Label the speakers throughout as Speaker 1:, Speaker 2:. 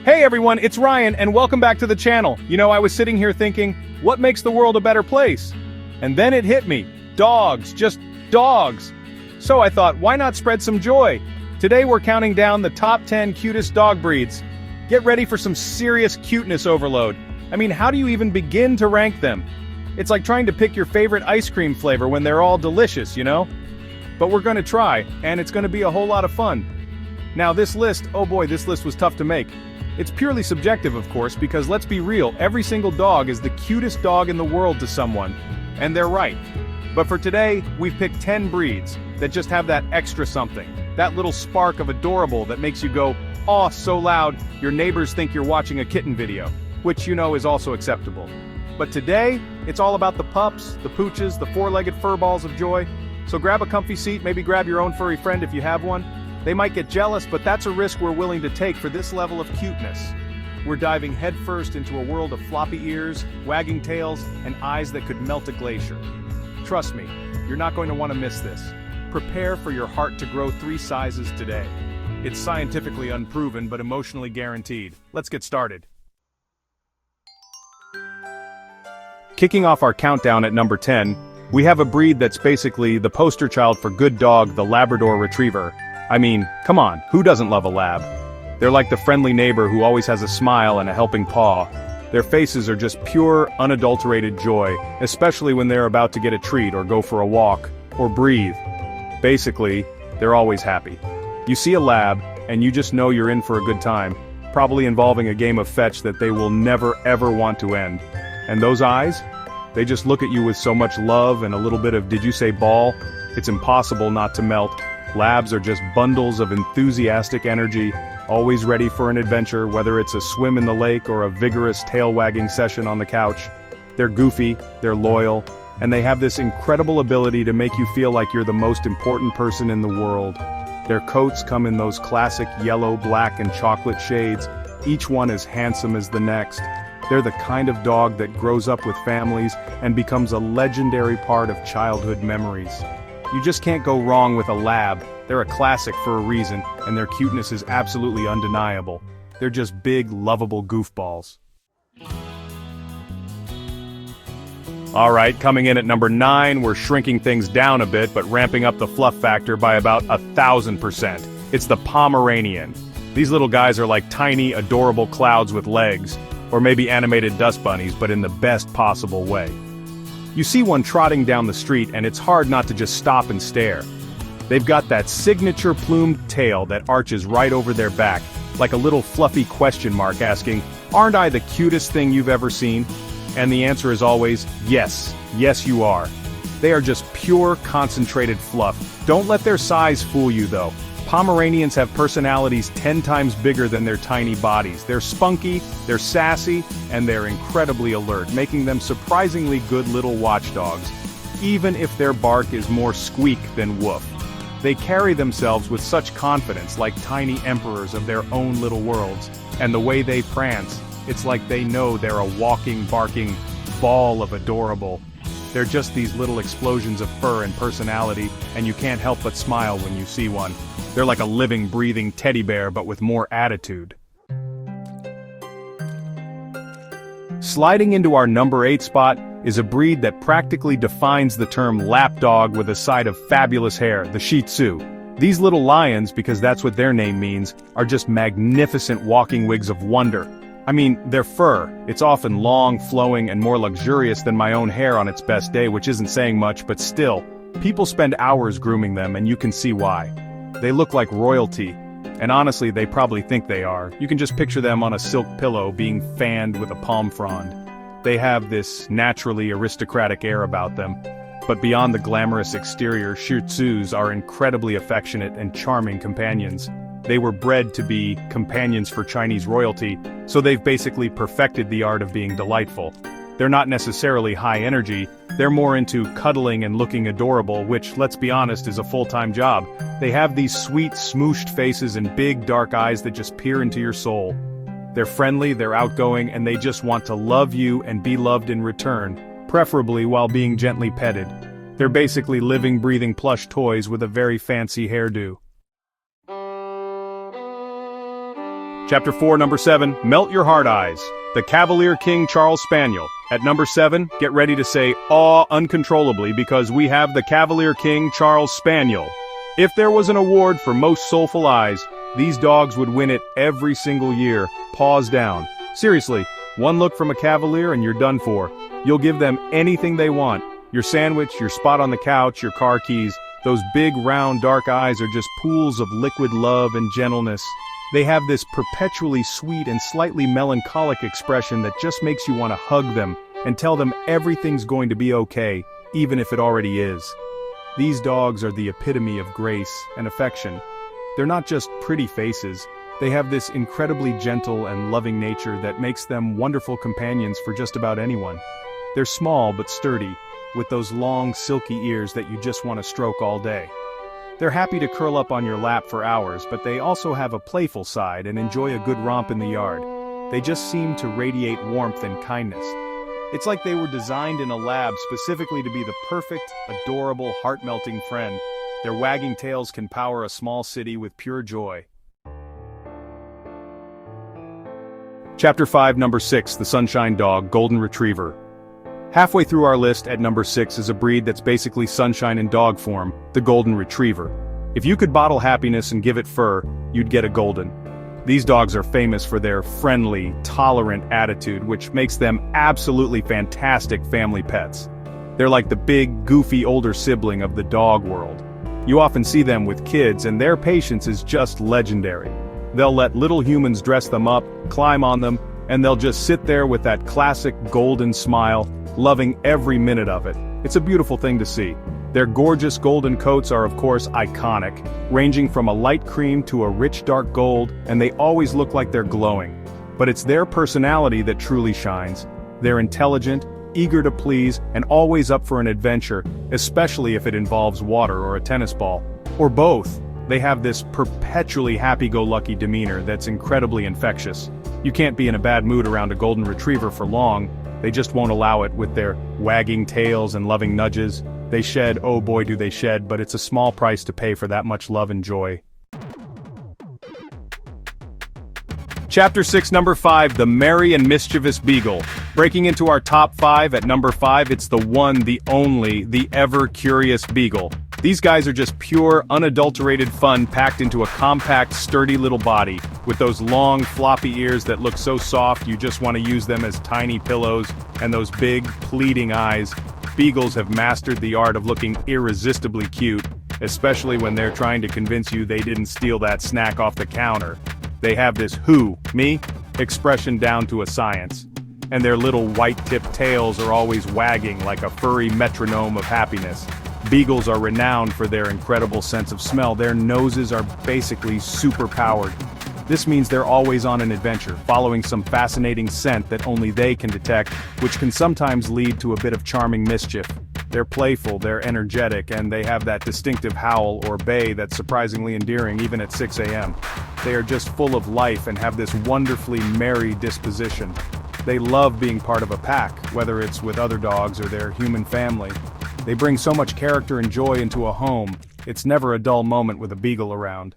Speaker 1: Hey everyone, it's Ryan, and welcome back to the channel. You know, I was sitting here thinking, what makes the world a better place? And then it hit me. Dogs, just dogs. So I thought, why not spread some joy? Today we're counting down the top 10 cutest dog breeds. Get ready for some serious cuteness overload. I mean, how do you even begin to rank them? It's like trying to pick your favorite ice cream flavor when they're all delicious, you know? But we're gonna try, and it's gonna be a whole lot of fun. Now this list, oh boy, this list was tough to make. It's purely subjective, of course, because let's be real, every single dog is the cutest dog in the world to someone. And they're right. But for today, we've picked 10 breeds that just have that extra something. That little spark of adorable that makes you go, "Aw, so loud," your neighbors think you're watching a kitten video, which you know is also acceptable. But today, it's all about the pups, the pooches, the four-legged furballs of joy. So grab a comfy seat, maybe grab your own furry friend if you have one. They might get jealous, but that's a risk we're willing to take for this level of cuteness. We're diving headfirst into a world of floppy ears, wagging tails, and eyes that could melt a glacier. Trust me, you're not going to want to miss this. Prepare for your heart to grow 3 sizes today. It's scientifically unproven, but emotionally guaranteed. Let's get started. Kicking off our countdown at number 10, we have a breed that's basically the poster child for good dog, the Labrador Retriever. I mean, come on, who doesn't love a lab? They're like the friendly neighbor who always has a smile and a helping paw. Their faces are just pure, unadulterated joy, especially when they're about to get a treat or go for a walk, or breathe. Basically, they're always happy. You see a lab, and you just know you're in for a good time, probably involving a game of fetch that they will never ever want to end. And those eyes? They just look at you with so much love and a little bit of "did you say ball?" It's impossible not to melt. Labs are just bundles of enthusiastic energy, always ready for an adventure, whether it's a swim in the lake or a vigorous tail-wagging session on the couch. They're goofy, they're loyal, and they have this incredible ability to make you feel like you're the most important person in the world. Their coats come in those classic yellow, black, and chocolate shades, each one as handsome as the next. They're the kind of dog that grows up with families and becomes a legendary part of childhood memories. You just can't go wrong with a lab. They're a classic for a reason, and their cuteness is absolutely undeniable. They're just big, lovable goofballs. Alright, coming in at number 9, we're shrinking things down a bit, but ramping up the fluff factor by about 1,000%. It's the Pomeranian. These little guys are like tiny, adorable clouds with legs, or maybe animated dust bunnies, but in the best possible way. You see one trotting down the street and it's hard not to just stop and stare. They've got that signature plumed tail that arches right over their back, like a little fluffy question mark asking, "Aren't I the cutest thing you've ever seen?" And the answer is always, yes, yes you are. They are just pure concentrated fluff. Don't let their size fool you though. Pomeranians have personalities 10 times bigger than their tiny bodies. They're spunky, they're sassy, and they're incredibly alert, making them surprisingly good little watchdogs, even if their bark is more squeak than woof. They carry themselves with such confidence, like tiny emperors of their own little worlds, and the way they prance, it's like they know they're a walking, barking ball of adorable. They're just these little explosions of fur and personality, and you can't help but smile when you see one. They're like a living, breathing teddy bear, but with more attitude. Sliding into our number 8 spot is a breed that practically defines the term lapdog with a side of fabulous hair, the Shih Tzu. These little lions, because that's what their name means, are just magnificent walking wigs of wonder. I mean, their fur, it's often long, flowing, and more luxurious than my own hair on its best day, which isn't saying much, but still, people spend hours grooming them, and you can see why. They look like royalty, and honestly they probably think they are. You can just picture them on a silk pillow being fanned with a palm frond. They have this naturally aristocratic air about them, but beyond the glamorous exterior, Shih Tzus are incredibly affectionate and charming companions. They were bred to be companions for Chinese royalty, so they've basically perfected the art of being delightful. They're not necessarily high energy, they're more into cuddling and looking adorable, which, let's be honest, is a full-time job. They have these sweet, smooshed faces and big, dark eyes that just peer into your soul. They're friendly, they're outgoing, and they just want to love you and be loved in return, preferably while being gently petted. They're basically living, breathing plush toys with a very fancy hairdo. Chapter 4, Number 7, Melt Your Heart Eyes. The Cavalier King Charles Spaniel. At number 7, get ready to say aw uncontrollably because we have the Cavalier King Charles Spaniel. If there was an award for most soulful eyes, these dogs would win it every single year, paws down. Seriously, one look from a Cavalier and you're done for. You'll give them anything they want. Your sandwich, your spot on the couch, your car keys. Those big, round, dark eyes are just pools of liquid love and gentleness. They have this perpetually sweet and slightly melancholic expression that just makes you want to hug them and tell them everything's going to be okay, even if it already is. These dogs are the epitome of grace and affection. They're not just pretty faces. They have this incredibly gentle and loving nature that makes them wonderful companions for just about anyone. They're small but sturdy, with those long, silky ears that you just want to stroke all day. They're happy to curl up on your lap for hours, but they also have a playful side and enjoy a good romp in the yard. They just seem to radiate warmth and kindness. It's like they were designed in a lab specifically to be the perfect, adorable, heart-melting friend. Their wagging tails can power a small city with pure joy. Chapter 5, Number 6, the Sunshine Dog, Golden Retriever. Halfway through our list at number 6 is a breed that's basically sunshine in dog form, the Golden Retriever. If you could bottle happiness and give it fur, you'd get a golden. These dogs are famous for their friendly, tolerant attitude, which makes them absolutely fantastic family pets. They're like the big, goofy older sibling of the dog world. You often see them with kids, and their patience is just legendary. They'll let little humans dress them up, climb on them, and they'll just sit there with that classic golden smile, loving every minute of it. It's a beautiful thing to see. Their gorgeous golden coats are of course iconic, ranging from a light cream to a rich dark gold, and they always look like they're glowing. But it's their personality that truly shines. They're intelligent, eager to please, and always up for an adventure, especially if it involves water or a tennis ball. Or both. They have this perpetually happy-go-lucky demeanor that's incredibly infectious. You can't be in a bad mood around a Golden Retriever for long. They just won't allow it with their wagging tails and loving nudges. They shed, oh boy do they shed, but it's a small price to pay for that much love and joy. Chapter 6, Number 5, the Merry and Mischievous Beagle. Breaking into our top 5 at number 5, it's the one, the only, the ever-curious Beagle. These guys are just pure, unadulterated fun packed into a compact, sturdy little body, with those long, floppy ears that look so soft you just want to use them as tiny pillows, and those big, pleading eyes. Beagles have mastered the art of looking irresistibly cute, especially when they're trying to convince you they didn't steal that snack off the counter. They have this who, me, expression down to a science. And their little white-tipped tails are always wagging like a furry metronome of happiness. Beagles are renowned for their incredible sense of smell. Their noses are basically super-powered. This means they're always on an adventure, following some fascinating scent that only they can detect, which can sometimes lead to a bit of charming mischief. They're playful, they're energetic, and they have that distinctive howl or bay that's surprisingly endearing even at 6 a.m. They are just full of life and have this wonderfully merry disposition. They love being part of a pack, whether it's with other dogs or their human family. They bring so much character and joy into a home. It's never a dull moment with a Beagle around.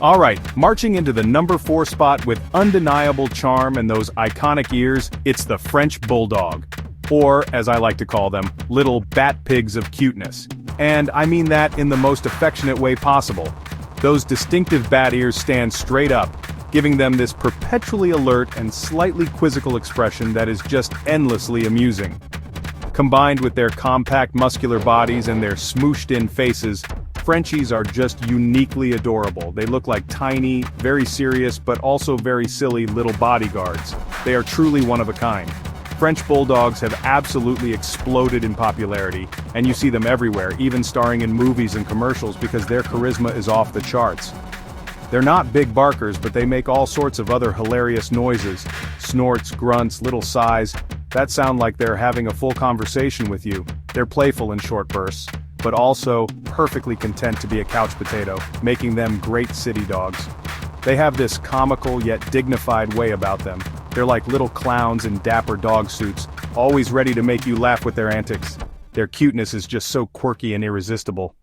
Speaker 1: Alright, marching into the number 4 spot with undeniable charm and those iconic ears, it's the French Bulldog. Or, as I like to call them, little bat pigs of cuteness. And I mean that in the most affectionate way possible. Those distinctive bat ears stand straight up, giving them this perpetually alert and slightly quizzical expression that is just endlessly amusing. Combined with their compact muscular bodies and their smooshed-in faces, Frenchies are just uniquely adorable. They look like tiny, very serious, but also very silly little bodyguards. They are truly one of a kind. French Bulldogs have absolutely exploded in popularity, and you see them everywhere, even starring in movies and commercials because their charisma is off the charts. They're not big barkers, but they make all sorts of other hilarious noises. Snorts, grunts, little sighs, that sound like they're having a full conversation with you. They're playful in short bursts, but also perfectly content to be a couch potato, making them great city dogs. They have this comical yet dignified way about them. They're like little clowns in dapper dog suits, always ready to make you laugh with their antics. Their cuteness is just so quirky and irresistible.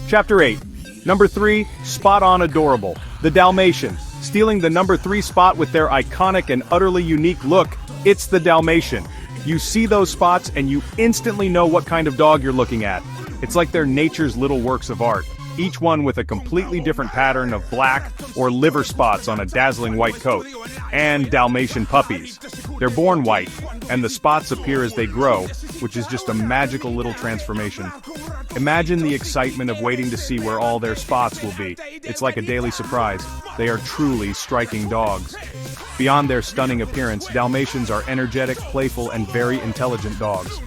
Speaker 1: Chapter 8. Number 3, spot on adorable. The Dalmatian. Stealing the number 3 spot with their iconic and utterly unique look, it's the Dalmatian. You see those spots and you instantly know what kind of dog you're looking at. It's like they're nature's little works of art, each one with a completely different pattern of black or liver spots on a dazzling white coat. And Dalmatian puppies. They're born white, and the spots appear as they grow, which is just a magical little transformation. Imagine the excitement of waiting to see where all their spots will be. It's like a daily surprise. They are truly striking dogs. Beyond their stunning appearance, Dalmatians are energetic, playful, and very intelligent dogs.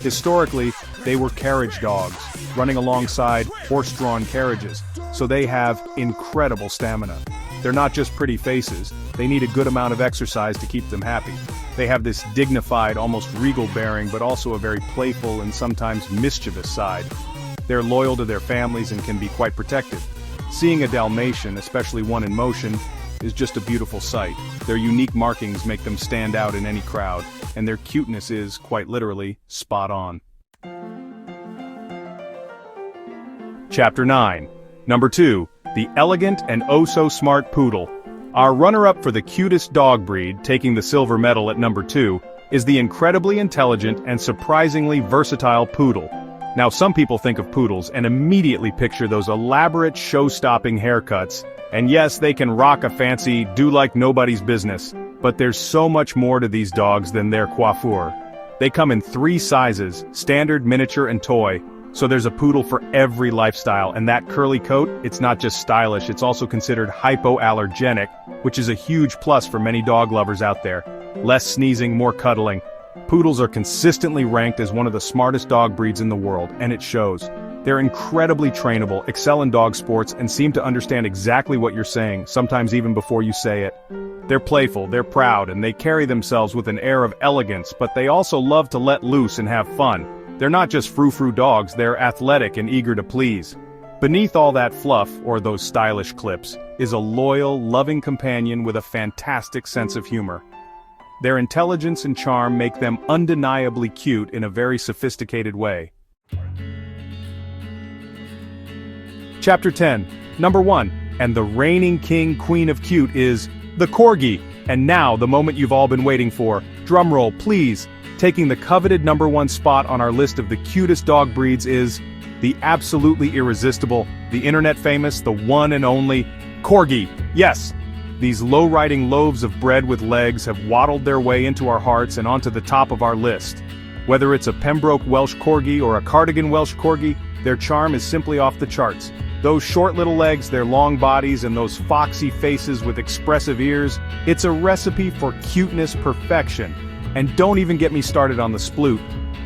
Speaker 1: Historically, they were carriage dogs, running alongside horse-drawn carriages, so they have incredible stamina. They're not just pretty faces, they need a good amount of exercise to keep them happy. They have this dignified, almost regal bearing, but also a very playful and sometimes mischievous side. They're loyal to their families and can be quite protective. Seeing a Dalmatian, especially one in motion, is just a beautiful sight. Their unique markings make them stand out in any crowd, and their cuteness is, quite literally, spot on. Chapter 9. Number 2. The elegant and oh-so-smart Poodle. Our runner-up for the cutest dog breed, taking the silver medal at number 2, is the incredibly intelligent and surprisingly versatile Poodle. Now some people think of Poodles and immediately picture those elaborate show-stopping haircuts, and yes, they can rock a fancy do-like-nobody's business, but there's so much more to these dogs than their coiffure. They come in 3 sizes, standard, miniature, and toy, so there's a Poodle for every lifestyle, and that curly coat, it's not just stylish, it's also considered hypoallergenic, which is a huge plus for many dog lovers out there. Less sneezing, more cuddling. Poodles are consistently ranked as one of the smartest dog breeds in the world, and it shows. They're incredibly trainable, excel in dog sports, and seem to understand exactly what you're saying, sometimes even before you say it. They're playful, they're proud, and they carry themselves with an air of elegance, but they also love to let loose and have fun. They're not just frou-frou dogs, they're athletic and eager to please. Beneath all that fluff, or those stylish clips, is a loyal, loving companion with a fantastic sense of humor. Their intelligence and charm make them undeniably cute in a very sophisticated way. Chapter 10. Number 1. And the reigning queen of cute is the Corgi. And now, the moment you've all been waiting for. Drumroll, please. Taking the coveted number 1 spot on our list of the cutest dog breeds is the absolutely irresistible, the internet famous, the one and only Corgi. Yes, these low-riding loaves of bread with legs have waddled their way into our hearts and onto the top of our list. Whether it's a Pembroke Welsh Corgi or a Cardigan Welsh Corgi, their charm is simply off the charts. Those short little legs, their long bodies, and those foxy faces with expressive ears, it's a recipe for cuteness perfection. And don't even get me started on the sploot.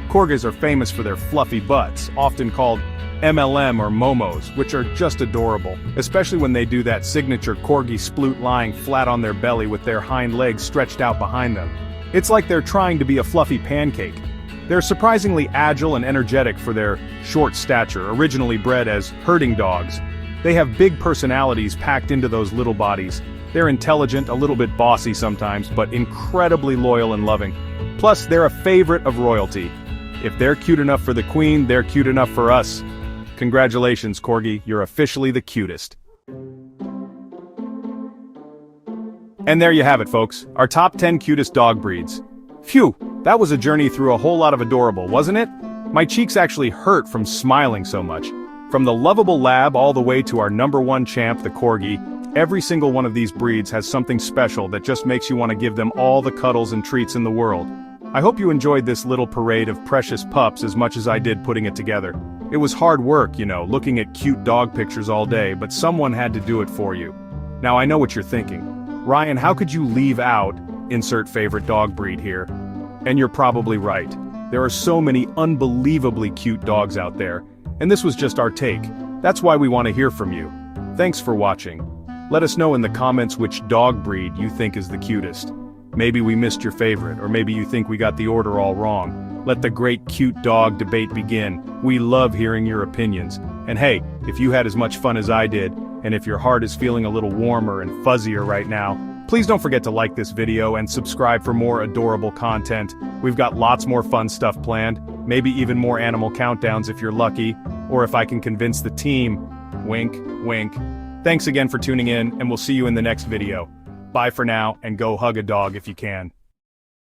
Speaker 1: Corgis are famous for their fluffy butts, often called MLM or Momos, which are just adorable, especially when they do that signature Corgi sploot lying flat on their belly with their hind legs stretched out behind them. It's like they're trying to be a fluffy pancake. They're surprisingly agile and energetic for their short stature, originally bred as herding dogs. They have big personalities packed into those little bodies. They're intelligent, a little bit bossy sometimes, but incredibly loyal and loving. Plus, they're a favorite of royalty. If they're cute enough for the queen, they're cute enough for us. Congratulations, Corgi, you're officially the cutest. And there you have it, folks, our top 10 cutest dog breeds. Phew, that was a journey through a whole lot of adorable, wasn't it? My cheeks actually hurt from smiling so much. From the lovable lab all the way to our number 1 champ, the Corgi, every single one of these breeds has something special that just makes you want to give them all the cuddles and treats in the world. I hope you enjoyed this little parade of precious pups as much as I did putting it together. It was hard work, looking at cute dog pictures all day, but someone had to do it for you. Now I know what you're thinking. Ryan, how could you leave out insert favorite dog breed here? And you're probably right. There are so many unbelievably cute dogs out there, and this was just our take. That's why we want to hear from you. Thanks for watching. Let us know in the comments which dog breed you think is the cutest. Maybe we missed your favorite, or maybe you think we got the order all wrong. Let the great cute dog debate begin. We love hearing your opinions. And hey, if you had as much fun as I did, and if your heart is feeling a little warmer and fuzzier right now, please don't forget to like this video and subscribe for more adorable content. We've got lots more fun stuff planned, maybe even more animal countdowns if you're lucky, or if I can convince the team. Wink, wink. Thanks again for tuning in, and we'll see you in the next video. Bye for now, and go hug a dog if you can.